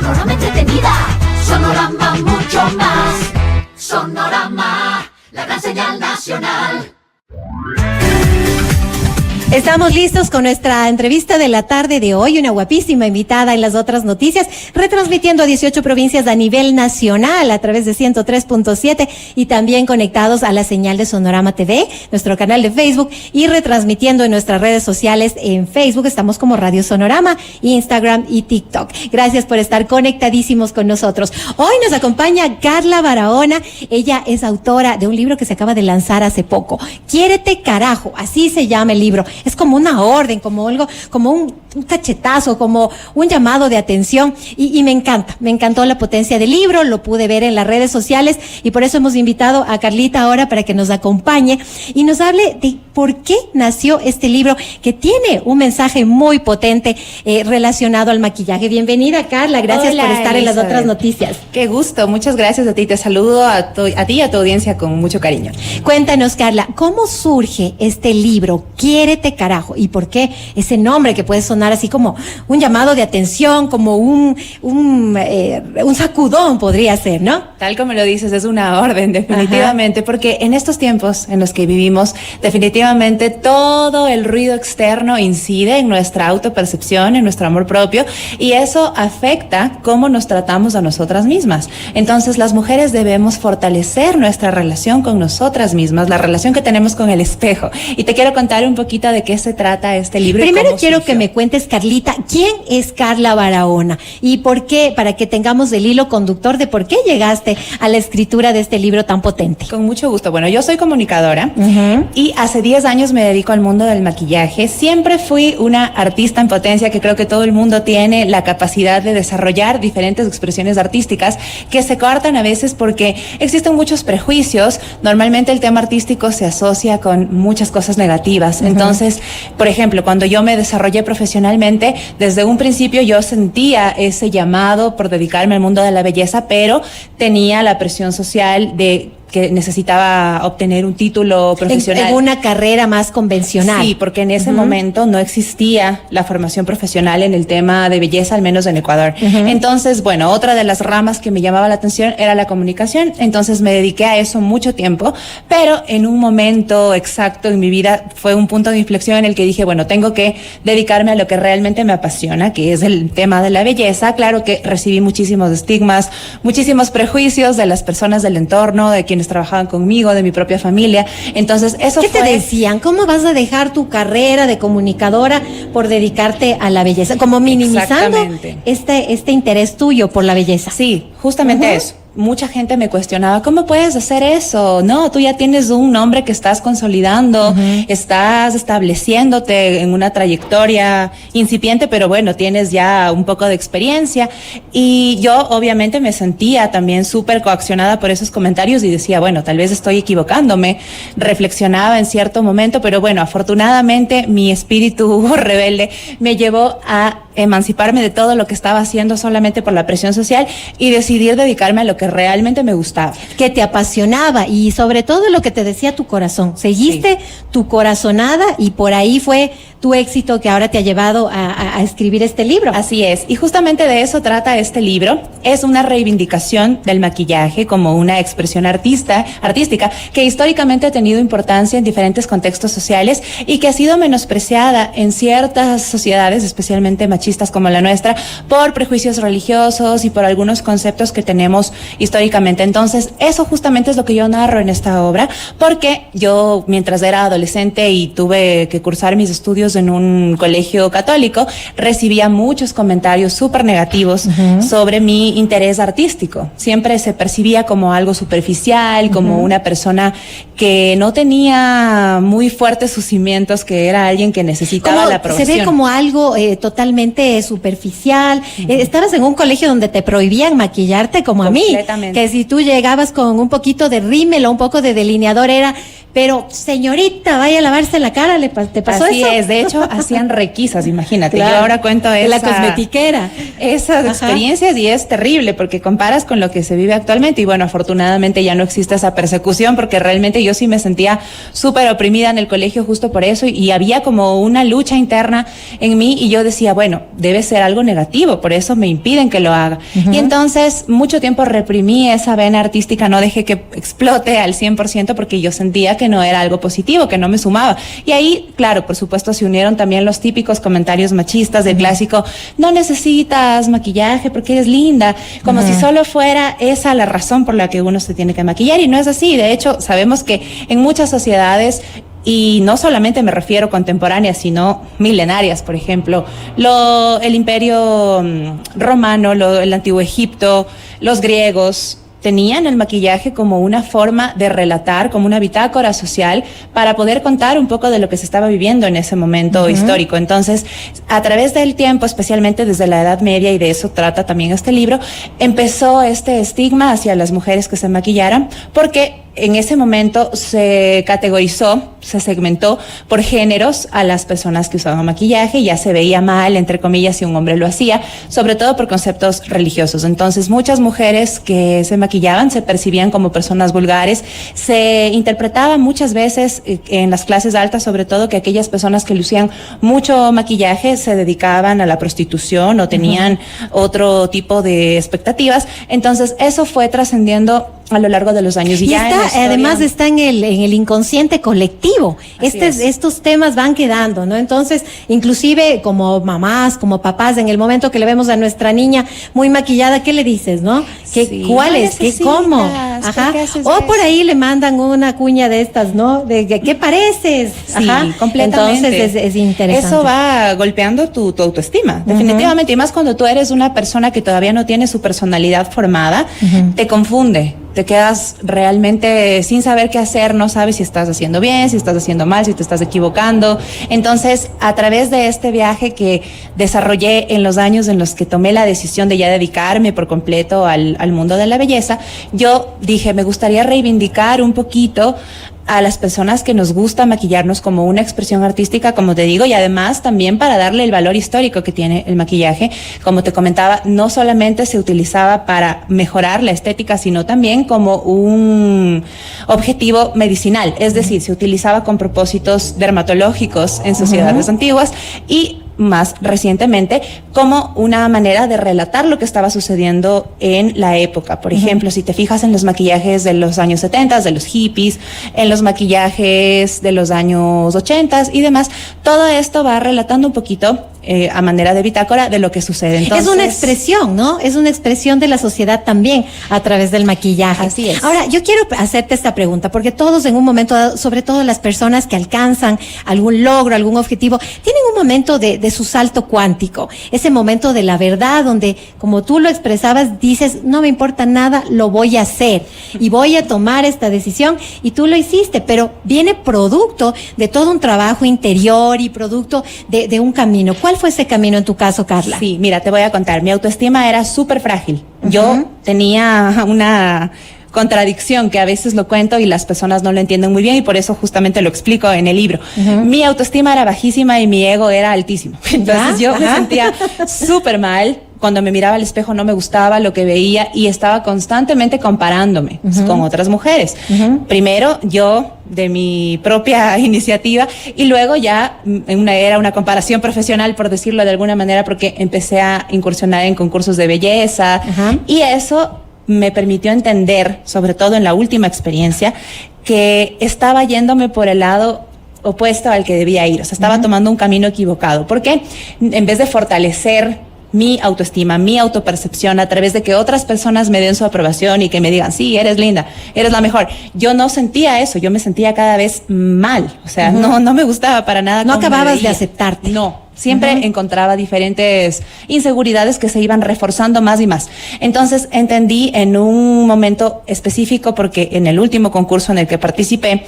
Sonorama entretenida, Sonorama mucho más. Sonorama, la gran señal nacional. Estamos listos con nuestra entrevista de la tarde de hoy, una guapísima invitada en las otras noticias, retransmitiendo a 18 provincias a nivel nacional a través de 103.7 y también conectados a la señal de Sonorama TV, nuestro canal de Facebook, y retransmitiendo en nuestras redes sociales. En Facebook estamos como Radio Sonorama, Instagram y TikTok. Gracias por estar conectadísimos con nosotros. Hoy nos acompaña Carla Barahona. Ella es autora de un libro que se acaba de lanzar hace poco, Quiérete Carajo, así se llama el libro. Es como una orden, como algo, como un cachetazo, como un llamado de atención, y me encantó la potencia del libro, lo pude ver en las redes sociales, y por eso hemos invitado a Carlita ahora para que nos acompañe y nos hable de por qué nació este libro, que tiene un mensaje muy potente relacionado al maquillaje. Bienvenida, Carla, gracias. Hola, por estar en las otras noticias. Qué gusto, muchas gracias a ti, te saludo a ti y a tu audiencia con mucho cariño. Cuéntanos, Carla, ¿cómo surge este libro, Quiérete Carajo, y por qué ese nombre que puede sonar así como un llamado de atención, como un sacudón podría ser, ¿no? Tal como lo dices, es una orden, definitivamente. Ajá. Porque en estos tiempos en los que vivimos, definitivamente todo el ruido externo incide en nuestra autopercepción, en nuestro amor propio, y eso afecta cómo nos tratamos a nosotras mismas. Entonces, las mujeres debemos fortalecer nuestra relación con nosotras mismas, la relación que tenemos con el espejo. Y te quiero contar un poquito de qué se trata este libro. Primero quiero que me cuentes, Carlita, ¿quién es Carla Barahona? Y por qué, para que tengamos el hilo conductor de por qué llegaste a la escritura de este libro tan potente. Con mucho gusto. Bueno, yo soy comunicadora y hace 10 años me dedico al mundo del maquillaje. Siempre fui una artista en potencia, que creo que todo el mundo tiene la capacidad de desarrollar diferentes expresiones artísticas que se cortan a veces porque existen muchos prejuicios. Normalmente el tema artístico se asocia con muchas cosas negativas. Entonces, por ejemplo, cuando yo me desarrollé profesionalmente, desde un principio yo sentía ese llamado por dedicarme al mundo de la belleza, pero tenía la presión social de que necesitaba obtener un título profesional. En una carrera más convencional. Sí, porque en ese momento no existía la formación profesional en el tema de belleza, al menos en Ecuador. Entonces, bueno, otra de las ramas que me llamaba la atención era la comunicación. Entonces me dediqué a eso mucho tiempo, pero en un momento exacto en mi vida fue un punto de inflexión en el que dije, bueno, tengo que dedicarme a lo que realmente me apasiona, que es el tema de la belleza. Claro que recibí muchísimos estigmas, muchísimos prejuicios de las personas del entorno, de quienes trabajaban conmigo, de mi propia familia. Entonces, eso ¿Qué te decían? ¿Cómo vas a dejar tu carrera de comunicadora por dedicarte a la belleza? Como minimizando este interés tuyo por la belleza. Sí, justamente eso. Mucha gente me cuestionaba, ¿cómo puedes hacer eso? No, tú ya tienes un nombre que estás consolidando, estás estableciéndote en una trayectoria incipiente, pero bueno, tienes ya un poco de experiencia. Y yo obviamente me sentía también súper coaccionada por esos comentarios y decía, bueno, tal vez estoy equivocándome. Reflexionaba en cierto momento, pero bueno, afortunadamente mi espíritu rebelde me llevó a emanciparme de todo lo que estaba haciendo solamente por la presión social y decidir dedicarme a lo que realmente me gustaba. Que te apasionaba y sobre todo lo que te decía tu corazón. Seguiste tu corazonada y por ahí fue tu éxito que ahora te ha llevado a escribir este libro. Así es, y justamente de eso trata este libro. Es una reivindicación del maquillaje como una expresión artística que históricamente ha tenido importancia en diferentes contextos sociales y que ha sido menospreciada en ciertas sociedades, especialmente machistas como la nuestra, por prejuicios religiosos y por algunos conceptos que tenemos históricamente. Entonces, eso justamente es lo que yo narro en esta obra, porque yo, mientras era adolescente y tuve que cursar mis estudios en un colegio católico, recibía muchos comentarios súper negativos sobre mi interés artístico. Siempre se percibía como algo superficial, como una persona que no tenía muy fuertes sus cimientos, que era alguien que necesitaba la aprobación. Se ve como algo totalmente superficial. Estabas en un colegio donde te prohibían maquillarte como a mí, que si tú llegabas con un poquito de rímel o un poco de delineador era, pero señorita, vaya a lavarse la cara, ¿te pasó Así eso? Así es, de hecho hacían requisas, imagínate. Claro. Yo ahora cuento la cosmetiquera. Esas experiencias y es terrible porque comparas con lo que se vive actualmente y bueno, afortunadamente ya no existe esa persecución porque realmente yo sí me sentía súper oprimida en el colegio justo por eso y había como una lucha interna en mí y yo decía, bueno, debe ser algo negativo, por eso me impiden que lo haga. Y entonces mucho tiempo reprimí esa vena artística, no dejé que explote al 100% porque yo sentía que no era algo positivo, que no me sumaba. Y ahí, claro, por supuesto, se unieron también los típicos comentarios machistas del clásico, no necesitas maquillaje porque eres linda, como si solo fuera esa la razón por la que uno se tiene que maquillar, y no es así. De hecho, sabemos que en muchas sociedades, y no solamente me refiero contemporáneas, sino milenarias, por ejemplo, el imperio romano, el antiguo Egipto, los griegos, tenían el maquillaje como una forma de relatar, como una bitácora social para poder contar un poco de lo que se estaba viviendo en ese momento histórico. Entonces, a través del tiempo, especialmente desde la Edad Media, y de eso trata también este libro, empezó este estigma hacia las mujeres que se maquillaran, porque en ese momento se categorizó, se segmentó por géneros a las personas que usaban maquillaje, ya se veía mal, entre comillas, si un hombre lo hacía, sobre todo por conceptos religiosos. Entonces, muchas mujeres que se maquillaban se percibían como personas vulgares, se interpretaba muchas veces en las clases altas, sobre todo, que aquellas personas que lucían mucho maquillaje se dedicaban a la prostitución o tenían otro tipo de expectativas. Entonces, eso fue trascendiendo a lo largo de los años. Y ya además está en el inconsciente colectivo. Estos temas van quedando, ¿no? Entonces, inclusive como mamás, como papás, en el momento que le vemos a nuestra niña muy maquillada, ¿qué le dices, no? ¿Cuál es? ¿Qué cómo? Ajá. O por ahí le mandan una cuña de estas, ¿no? De ¿qué pareces? Ajá. Sí, completamente. Entonces es interesante. Eso va golpeando tu autoestima, definitivamente. Y más cuando tú eres una persona que todavía no tiene su personalidad formada, te confunde. Te quedas realmente sin saber qué hacer, no sabes si estás haciendo bien, si estás haciendo mal, si te estás equivocando. Entonces, a través de este viaje que desarrollé en los años en los que tomé la decisión de ya dedicarme por completo al mundo de la belleza, yo dije, me gustaría reivindicar un poquito a las personas que nos gusta maquillarnos como una expresión artística, como te digo, y además también para darle el valor histórico que tiene el maquillaje. Como te comentaba, no solamente se utilizaba para mejorar la estética, sino también como un objetivo medicinal, es decir, se utilizaba con propósitos dermatológicos en sociedades antiguas y más recientemente como una manera de relatar lo que estaba sucediendo en la época. Por ejemplo, si te fijas en los maquillajes de los años 70, de los hippies, en los maquillajes de los años 80 y demás, todo esto va relatando un poquito a manera de bitácora de lo que sucede. Entonces, es una expresión, ¿no? Es una expresión de la sociedad también a través del maquillaje. Así es. Ahora, yo quiero hacerte esta pregunta, porque todos en un momento dado, sobre todo las personas que alcanzan algún logro, algún objetivo, tienen un momento de su salto cuántico, ese momento de la verdad donde, como tú lo expresabas, dices, no me importa nada, lo voy a hacer y voy a tomar esta decisión, y tú lo hiciste, pero viene producto de todo un trabajo interior y producto de un camino. ¿Cuál fue ese camino en tu caso, Carla? Sí, mira, te voy a contar. Mi autoestima era súper frágil. Yo tenía una contradicción que a veces lo cuento y las personas no lo entienden muy bien, y por eso justamente lo explico en el libro. Mi autoestima era bajísima y mi ego era altísimo. Entonces yo me sentía súper mal. Cuando me miraba al espejo no me gustaba lo que veía y estaba constantemente comparándome con otras mujeres. Primero yo de mi propia iniciativa y luego ya era una comparación profesional, por decirlo de alguna manera, porque empecé a incursionar en concursos de belleza y eso me permitió entender, sobre todo en la última experiencia, que estaba yéndome por el lado opuesto al que debía ir. O sea, estaba tomando un camino equivocado. ¿Por qué? En vez de fortalecer mi autoestima, mi autopercepción a través de que otras personas me den su aprobación y que me digan, sí, eres linda, eres la mejor. Yo no sentía eso, yo me sentía cada vez mal. O sea, no me gustaba para nada. No acababas de aceptarte. No. Siempre encontraba diferentes inseguridades que se iban reforzando más y más. Entonces entendí en un momento específico, porque en el último concurso en el que participé,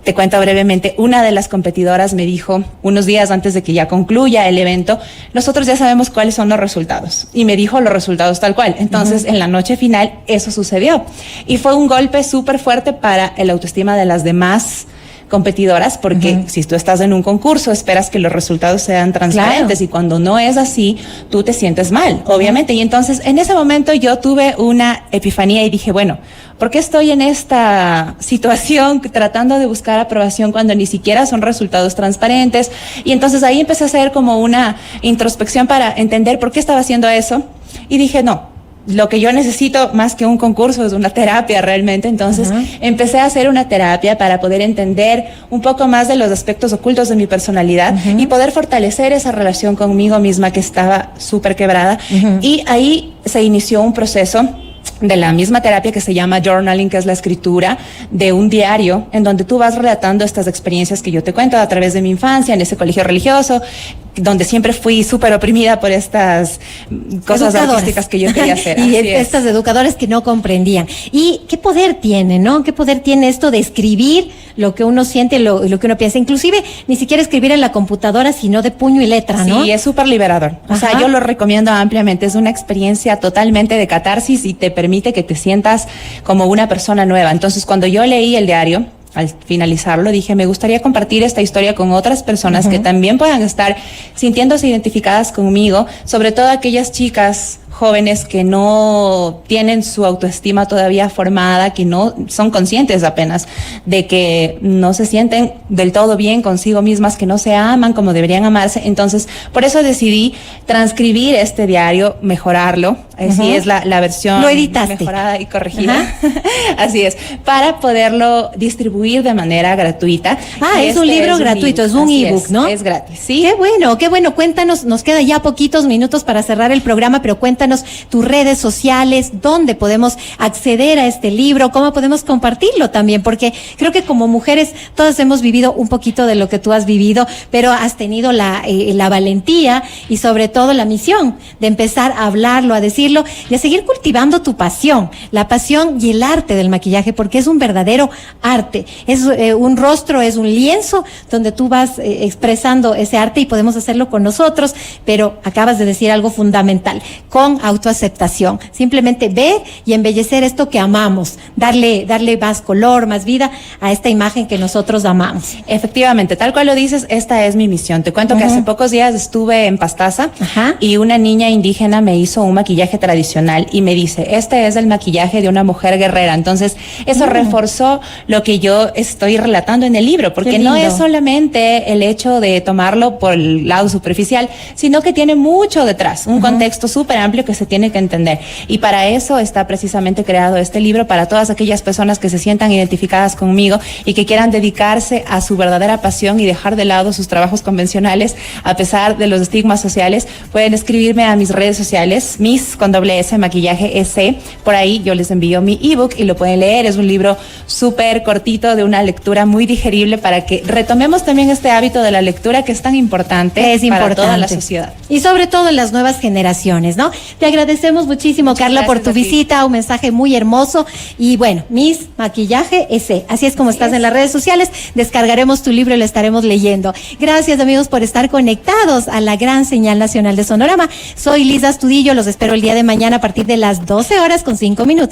te cuento brevemente, una de las competidoras me dijo unos días antes de que ya concluya el evento, nosotros ya sabemos cuáles son los resultados. Y me dijo los resultados tal cual. Entonces en la noche final eso sucedió. Y fue un golpe súper fuerte para el autoestima de las demás competidoras, porque si tú estás en un concurso, esperas que los resultados sean transparentes, y cuando no es así, tú te sientes mal, obviamente. Y entonces, en ese momento yo tuve una epifanía y dije, bueno, ¿por qué estoy en esta situación tratando de buscar aprobación cuando ni siquiera son resultados transparentes? Y entonces ahí empecé a hacer como una introspección para entender por qué estaba haciendo eso. Y dije, no, lo que yo necesito más que un concurso es una terapia realmente. Entonces empecé a hacer una terapia para poder entender un poco más de los aspectos ocultos de mi personalidad y poder fortalecer esa relación conmigo misma que estaba súper quebrada. Y ahí se inició un proceso de la misma terapia que se llama journaling, que es la escritura de un diario en donde tú vas relatando estas experiencias que yo te cuento a través de mi infancia en ese colegio religioso, donde siempre fui súper oprimida por estas cosas artísticas que yo quería hacer. Y estas educadoras que no comprendían. ¿Y qué poder tiene, no? ¿Qué poder tiene esto de escribir lo que uno siente, lo que uno piensa? Inclusive, ni siquiera escribir en la computadora, sino de puño y letra, ¿no? Sí, es súper liberador. O sea, yo lo recomiendo ampliamente. Es una experiencia totalmente de catarsis y te permite que te sientas como una persona nueva. Entonces, cuando yo leí el diario, al finalizarlo, dije, me gustaría compartir esta historia con otras personas que también puedan estar sintiéndose identificadas conmigo, sobre todo aquellas chicas jóvenes que no tienen su autoestima todavía formada, que no son conscientes apenas de que no se sienten del todo bien consigo mismas, que no se aman como deberían amarse. Entonces, por eso decidí transcribir este diario, mejorarlo. Así es la versión lo editaste, mejorada y corregida. Así es, para poderlo distribuir de manera gratuita. Es un libro gratuito, es un ebook, ¿no? Es gratis, sí. Qué bueno, qué bueno. Cuéntanos, nos queda ya poquitos minutos para cerrar el programa, pero cuéntanos tus redes sociales, dónde podemos acceder a este libro, cómo podemos compartirlo también, porque creo que como mujeres todas hemos vivido un poquito de lo que tú has vivido, pero has tenido la valentía y sobre todo la misión de empezar a hablarlo, a decirlo y a seguir cultivando tu pasión, la pasión y el arte del maquillaje, porque es un verdadero arte, es un rostro, es un lienzo donde tú vas expresando ese arte y podemos hacerlo con nosotros, pero acabas de decir algo fundamental, con autoaceptación, simplemente ver y embellecer esto que amamos, darle más color, más vida a esta imagen que nosotros amamos. Efectivamente, tal cual lo dices, esta es mi misión. Te cuento que hace pocos días estuve en Pastaza y una niña indígena me hizo un maquillaje tradicional y me dice, este es el maquillaje de una mujer guerrera. Entonces, eso reforzó lo que yo estoy relatando en el libro, porque no es solamente el hecho de tomarlo por el lado superficial, sino que tiene mucho detrás, un contexto súper amplio que se tiene que entender. Y para eso está precisamente creado este libro, para todas aquellas personas que se sientan identificadas conmigo y que quieran dedicarse a su verdadera pasión y dejar de lado sus trabajos convencionales a pesar de los estigmas sociales. Pueden escribirme a mis redes sociales, Miss con doble S, maquillaje S. Por ahí yo les envío mi ebook y lo pueden leer. Es un libro súper cortito, de una lectura muy digerible, para que retomemos también este hábito de la lectura que es tan importante para toda la sociedad. Y sobre todo en las nuevas generaciones, ¿no? Te agradecemos muchísimo, muchas Carla, por tu visita, un mensaje muy hermoso. Y bueno, Miss Maquillaje S, así es como estás en las redes sociales. Descargaremos tu libro y lo estaremos leyendo. Gracias, amigos, por estar conectados a la gran señal nacional de Sonorama. Soy Lisa Astudillo, los espero el día de mañana a partir de las 12 horas con 5 minutos.